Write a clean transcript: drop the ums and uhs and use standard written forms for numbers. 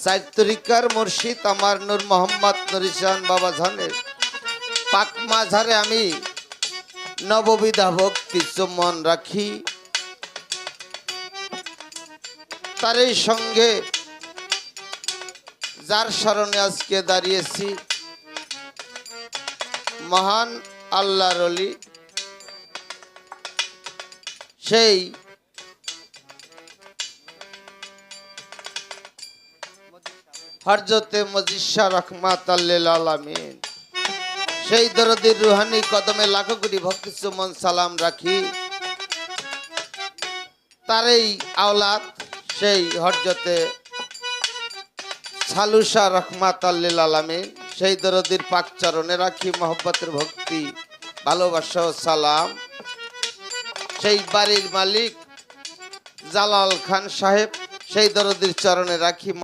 চার তরিকার মুর্শিদ আমার নূর মোহাম্মদ নুরিশান বাবা জানের পাক মাঝারে আমি নববিধা ভক্তি চুম্বন রাখি। তারই সঙ্গে যার স্মরণে আজকে দাঁড়িয়েছি মহান আল্লাহর ওলি, সেই হযরতে মজিশা রহমাতুল লিল আলামিন, সেই দরদির রুহানি কদমে লাখো কোটি ভক্তি চুম্বন সালাম রাখি। তারই আওলাদ সেই হযরতে সালুসা রহমাতুল লিল আলামিন, সেই দরদির পাক চরণে রাখি মহব্বতের ভক্তি ভালোবাসা ও সালাম। সেই বাড়ির মালিক জালাল খান সাহেব, সেই দরদির চরণে রাখি